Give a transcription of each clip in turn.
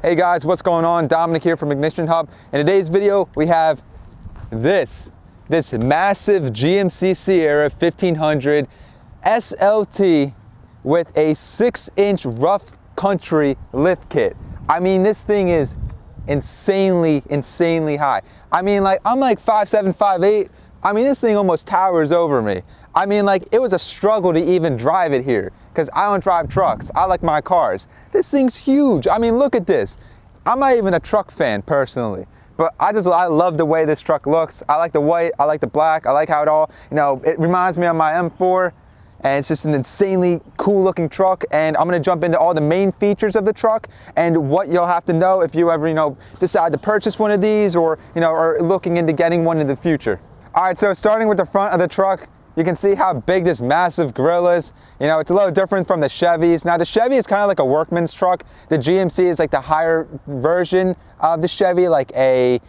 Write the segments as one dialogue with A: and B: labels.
A: Hey guys, what's going on? Dominic here from Ignition Hub. In today's video, we have this massive GMC Sierra 1500 SLT with a 6-inch rough country lift kit. I mean, this thing is insanely high. I mean, I'm like 5'7", 5'8". I mean, this thing almost towers over me. I mean, it was a struggle to even drive it here because I don't drive trucks. I like my cars. This thing's huge. I mean, look at this. I'm not even a truck fan personally, but I love the way this truck looks. I like the white, I like the black, I like how it all, it reminds me of my M4, and it's just an insanely cool looking truck. And I'm gonna jump into all the main features of the truck and what you'll have to know if you ever, decide to purchase one of these or, are looking into getting one in the future. All right, so starting with the front of the truck, you can see how big this massive grille is. It's a little different from the Chevys. Now the Chevy is kind of like a workman's truck. The GMC is like the higher version of the Chevy, like a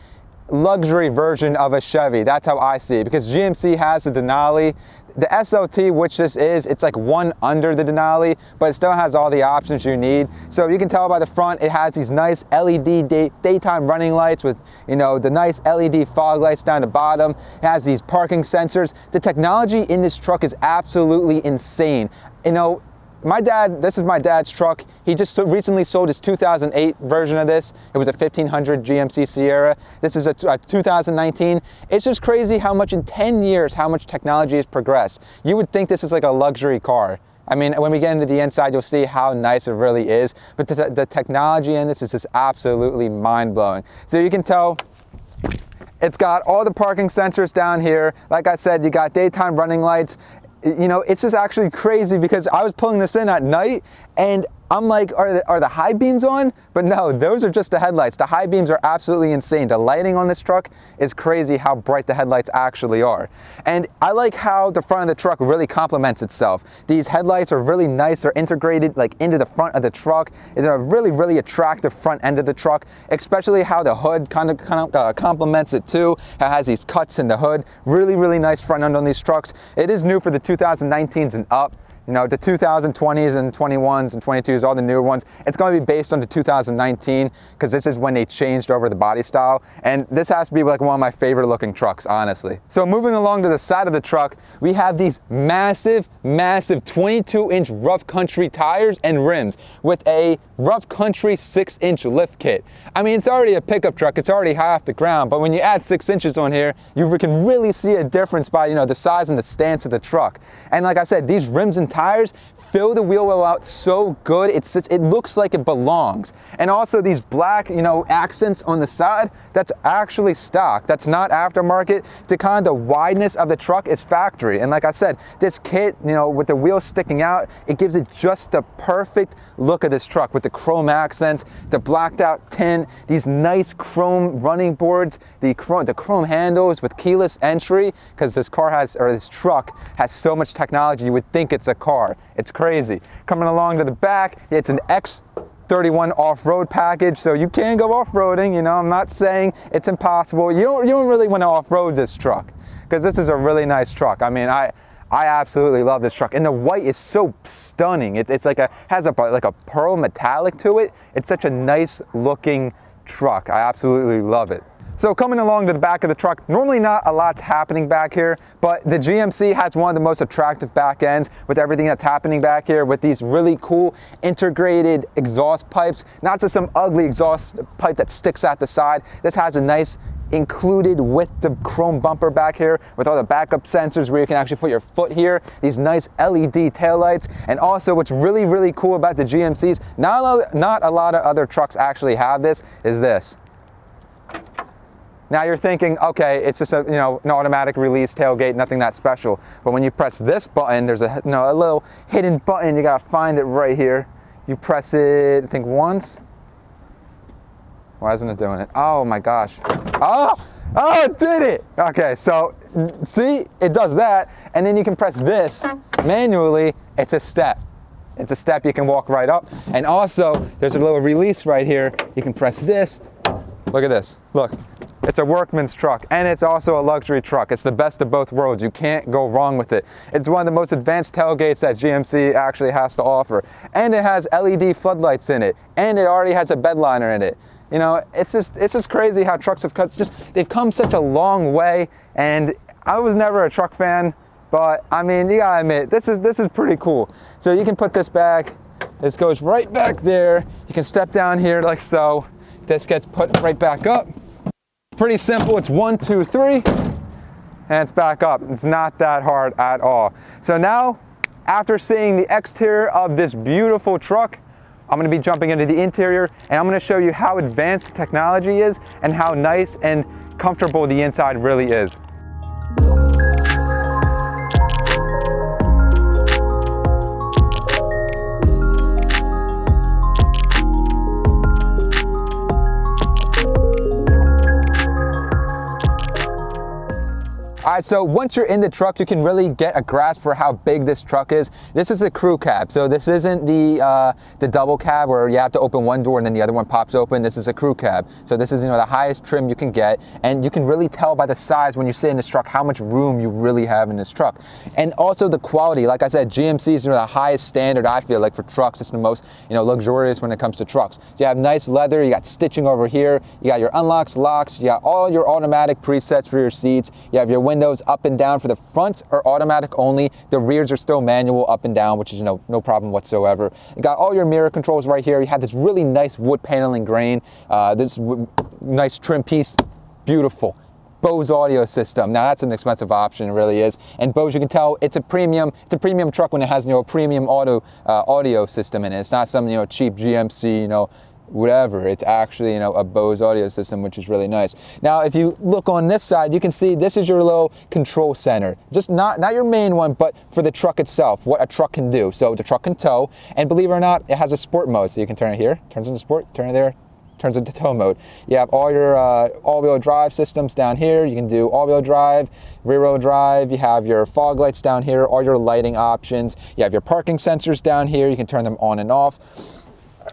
A: luxury version of a Chevy. That's how I see it, because GMC has the Denali. The SLT, which this is, it's like one under the Denali, but it still has all the options you need. So you can tell by the front, it has these nice LED daytime running lights with, the nice LED fog lights down the bottom. It has these parking sensors. The technology in this truck is absolutely insane. This is my dad's truck. He just recently sold his 2008 version of this. It was a 1500 GMC Sierra. This is a 2019. It's just crazy how much in 10 years, how much technology has progressed. You would think this is like a luxury car. I mean, when we get into the inside, you'll see how nice it really is. But the technology in this is just absolutely mind-blowing. So you can tell it's got all the parking sensors down here. Like I said, you got daytime running lights. It's just actually crazy because I was pulling this in at night and I'm like, are the high beams on? But no, those are just the headlights. The high beams are absolutely insane. The lighting on this truck is crazy how bright the headlights actually are. And I like how the front of the truck really complements itself. These headlights are really nice. They're integrated into the front of the truck. It's a really attractive front end of the truck, especially how the hood kind of complements it too. It has these cuts in the hood. Really nice front end on these trucks. It is new for the 2019s and up. The 2020s and 21s and 22s, all the newer ones, it's going to be based on the 2019 because this is when they changed over the body style. And this has to be like one of my favorite looking trucks, honestly. So moving along to the side of the truck, we have these massive 22-inch rough country tires and rims with a rough country 6-inch lift kit. I mean, it's already a pickup truck. It's already high off the ground. But when you add 6 inches on here, you can really see a difference by, the size and the stance of the truck. And like I said, these rims and tires fill the wheel well out so good. It looks like it belongs. And also these black, accents on the side, that's actually stock. That's not aftermarket. The kind of wideness of the truck is factory. And like I said, this kit, with the wheels sticking out, it gives it just the perfect look of this truck with the chrome accents, the blacked out tint, these nice chrome running boards, the chrome handles with keyless entry, because this truck has so much technology, you would think it's a car. It's crazy. Coming along to the back, it's an X31 off-road package, so you can go off-roading. I'm not saying it's impossible. You don't really want to off-road this truck because this is a really nice truck. I mean, I absolutely love this truck, and the white is so stunning. It's has a pearl metallic to it. It's such a nice looking truck. I absolutely love it. So coming along to the back of the truck, normally not a lot's happening back here, but the GMC has one of the most attractive back ends with everything that's happening back here with these really cool integrated exhaust pipes, not just some ugly exhaust pipe that sticks out the side. This has a nice included with the chrome bumper back here, with all the backup sensors where you can actually put your foot here, these nice LED taillights, and also what's really, really cool about the GMCs, not a lot of other trucks actually have this, is this. Now you're thinking, okay, it's just an automatic release tailgate, nothing that special. But when you press this button, there's a little hidden button. You gotta find it right here. You press it, I think once. Why isn't it doing it? Oh my gosh. Oh, it did it. Okay, so see, it does that. And then you can press this manually. It's a step. It's a step you can walk right up. And also, there's a little release right here. You can press this. Look at this, look. It's a workman's truck, and it's also a luxury truck. It's the best of both worlds. You can't go wrong with it. It's one of the most advanced tailgates that GMC actually has to offer. And it has LED floodlights in it, and it already has a bed liner in it. You know, it's just crazy how trucks have they've come such a long way, and I was never a truck fan, but I mean, you gotta admit, this is pretty cool. So you can put this back, this goes right back there. You can step down here like so. This gets put right back up. Pretty simple, it's 1, 2, 3, and it's back up. It's not that hard at all. So now, after seeing the exterior of this beautiful truck, I'm gonna be jumping into the interior, and I'm gonna show you how advanced the technology is and how nice and comfortable the inside really is. All right, so once you're in the truck, you can really get a grasp for how big this truck is. This is the crew cab, so this isn't the double cab where you have to open one door and then the other one pops open. This is a crew cab. So this is the highest trim you can get, and you can really tell by the size when you sit in this truck how much room you really have in this truck. And also the quality, like I said, GMC is the highest standard I feel like for trucks. It's the most luxurious when it comes to trucks. You have nice leather, you got stitching over here, you got your unlocks, locks, you got all your automatic presets for your seats, you have your windows up and down. For the fronts are automatic only. The rears are still manual up and down, which is no problem whatsoever. You got all your mirror controls right here. You have this really nice wood paneling grain, this nice trim piece, beautiful. Bose audio system. Now that's an expensive option, it really is. And Bose, you can tell it's a premium truck when it has a premium audio system in it. It's not some cheap GMC whatever. It's actually a Bose audio system, which is really nice. Now if you look on this side, you can see this is your little control center. Just not your main one, but for the truck itself, what a truck can do. So the truck can tow, and believe it or not, it has a sport mode. So you can turn it here, turns into sport, turn it there, turns into tow mode. You have all your all-wheel drive systems down here. You can do all-wheel drive, rear-wheel drive. You have your fog lights down here, all your lighting options. You have your parking sensors down here. You can turn them on and off.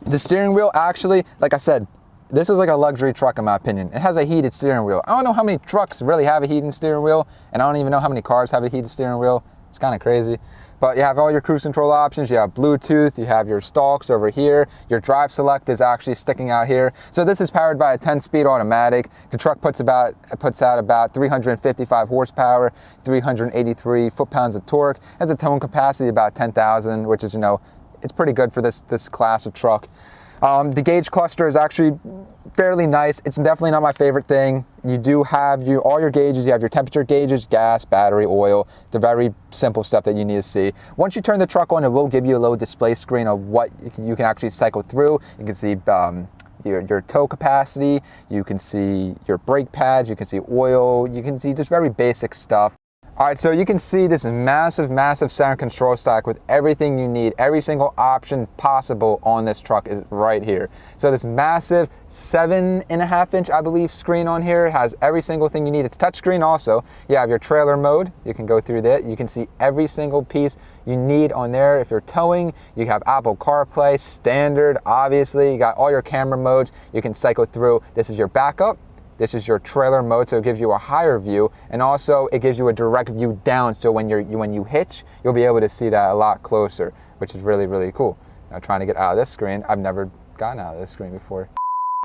A: The steering wheel, actually, like I said, this is like a luxury truck in my opinion. It has a heated steering wheel. I don't know how many trucks really have a heated steering wheel, and I don't even know how many cars have a heated steering wheel. It's kind of crazy. But you have all your cruise control options. You have Bluetooth, you have your stalks over here. Your drive select is actually sticking out here. So this is powered by a 10-speed automatic. The truck puts out about 355 horsepower, 383 foot-pounds of torque. It has a towing capacity about 10,000, which is, it's pretty good for this class of truck. The gauge cluster is actually fairly nice. It's definitely not my favorite thing. You do have all your gauges. You have your temperature gauges, gas, battery, oil, the very simple stuff that you need to see. Once you turn the truck on, it will give you a little display screen of what you can actually cycle through. You can see your tow capacity, you can see your brake pads, you can see oil, you can see just very basic stuff. All right, so you can see this massive center control stack with everything you need. Every single option possible on this truck is right here. So this massive 7.5 inch, I believe, screen on here has every single thing you need. It's touchscreen also. You have your trailer mode. You can go through that. You can see every single piece you need on there. If you're towing, you have Apple CarPlay, standard, obviously. You got all your camera modes. You can cycle through. This is your backup. This is your trailer mode, so it gives you a higher view, and also it gives you a direct view down, so when you hitch, you'll be able to see that a lot closer, which is really, really cool. Now trying to get out of this screen, I've never gotten out of this screen before.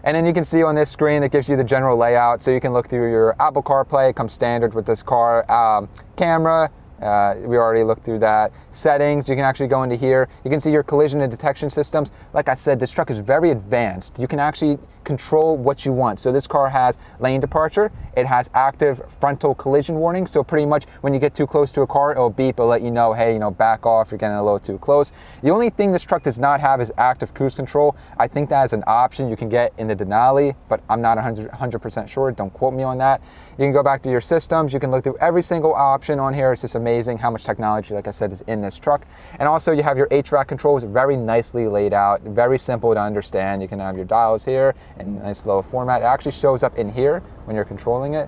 A: And then you can see on this screen, it gives you the general layout, so you can look through your Apple CarPlay. It comes standard with this car. Camera, we already looked through that. Settings, you can actually go into here. You can see your collision and detection systems. Like I said, this truck is very advanced. You can actually control what you want. So this car has lane departure, it has active frontal collision warning, so pretty much when you get too close to a car, it'll beep, it'll let you know, hey, back off, you're getting a little too close. The only thing this truck does not have is active cruise control. I think that is an option you can get in the Denali, but I'm not 100% sure, don't quote me on that. You can go back to your systems, you can look through every single option on here. It's just amazing how much technology, like I said, is in this truck. And also you have your HVAC controls very nicely laid out, very simple to understand. You can have your dials here in nice little format. It actually shows up in here when you're controlling it,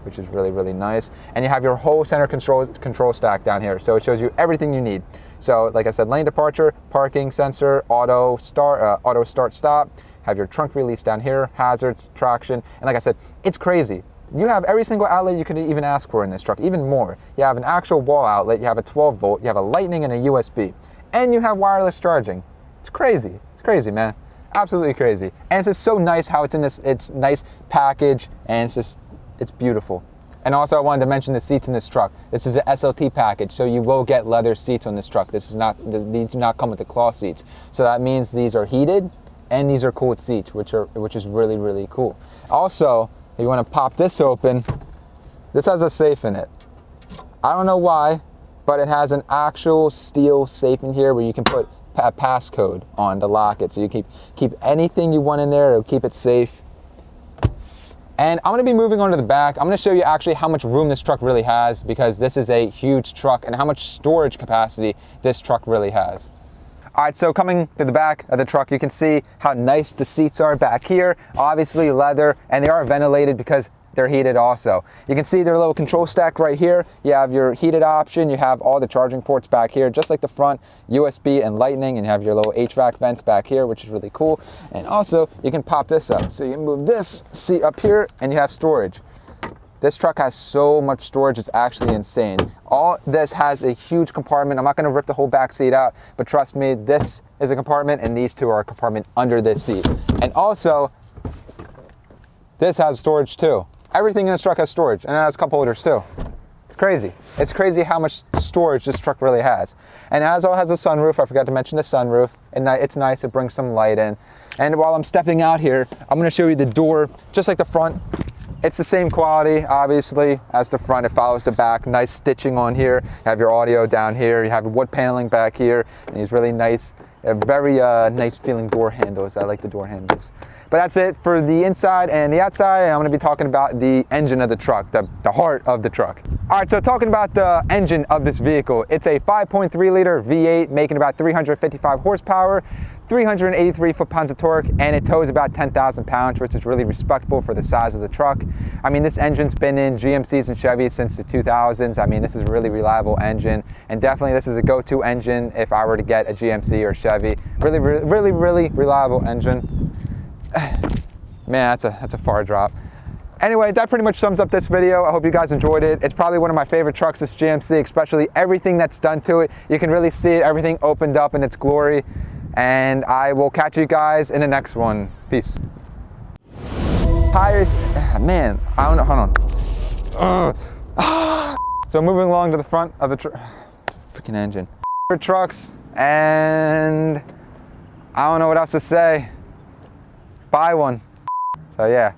A: which is really, really nice. And you have your whole center control stack down here. So it shows you everything you need. So like I said, lane departure, parking sensor, auto start stop, have your trunk release down here, hazards, traction. And like I said, it's crazy. You have every single outlet you can even ask for in this truck, even more. You have an actual wall outlet, you have a 12 volt, you have a lightning and a USB, and you have wireless charging. It's crazy, man. Absolutely crazy. And it's just so nice how it's in it's nice package, and it's beautiful. And also I wanted to mention the seats in this truck. This is an SLT package, so you will get leather seats on this truck. These do not come with the cloth seats. So that means these are heated and these are cooled seats, which is really, really cool. Also, if you want to pop this open, this has a safe in it. I don't know why, but it has an actual steel safe in here where you can put a passcode on to lock it. So you keep anything you want in there, it'll keep it safe. And I'm gonna be moving on to the back. I'm gonna show you actually how much room this truck really has, because this is a huge truck, and how much storage capacity this truck really has. All right, so coming to the back of the truck, you can see how nice the seats are back here. Obviously leather, and they are ventilated because they're heated also. You can see their little control stack right here. You have your heated option, you have all the charging ports back here, just like the front, USB and lightning, and you have your little HVAC vents back here, which is really cool. And also, you can pop this up. So you can move this seat up here, and you have storage. This truck has so much storage, it's actually insane. All this has a huge compartment. I'm not gonna rip the whole back seat out, but trust me, this is a compartment, and these two are a compartment under this seat. And also, this has storage too. Everything in this truck has storage, and it has cup holders too. It's crazy. It's crazy how much storage this truck really has. And as well has a sunroof. I forgot to mention the sunroof. And it's nice, it brings some light in. And while I'm stepping out here, I'm gonna show you the door, just like the front. It's the same quality, obviously, as the front. It follows the back. Nice stitching on here. You have your audio down here. You have wood paneling back here. And these really nice, very nice feeling door handles. I like the door handles. But that's it for the inside and the outside. I'm gonna be talking about the engine of the truck, the heart of the truck. All right, so talking about the engine of this vehicle, it's a 5.3 liter V8 making about 355 horsepower, 383 foot-pounds of torque, and it tows about 10,000 pounds, which is really respectable for the size of the truck. I mean, this engine's been in GMCs and Chevys since the 2000s. I mean, this is a really reliable engine, and definitely this is a go-to engine if I were to get a GMC or Chevy. Really, really, really reliable engine. Man, that's a far drop. Anyway, that pretty much sums up this video. I hope you guys enjoyed it. It's probably one of my favorite trucks, this GMC, especially everything that's done to it. You can really see it, everything opened up in its glory. And I will catch you guys in the next one. Peace. Tires, man, I don't know, hold on. So moving along to the front of the freaking engine. Trucks, and I don't know what else to say. Buy one. So yeah.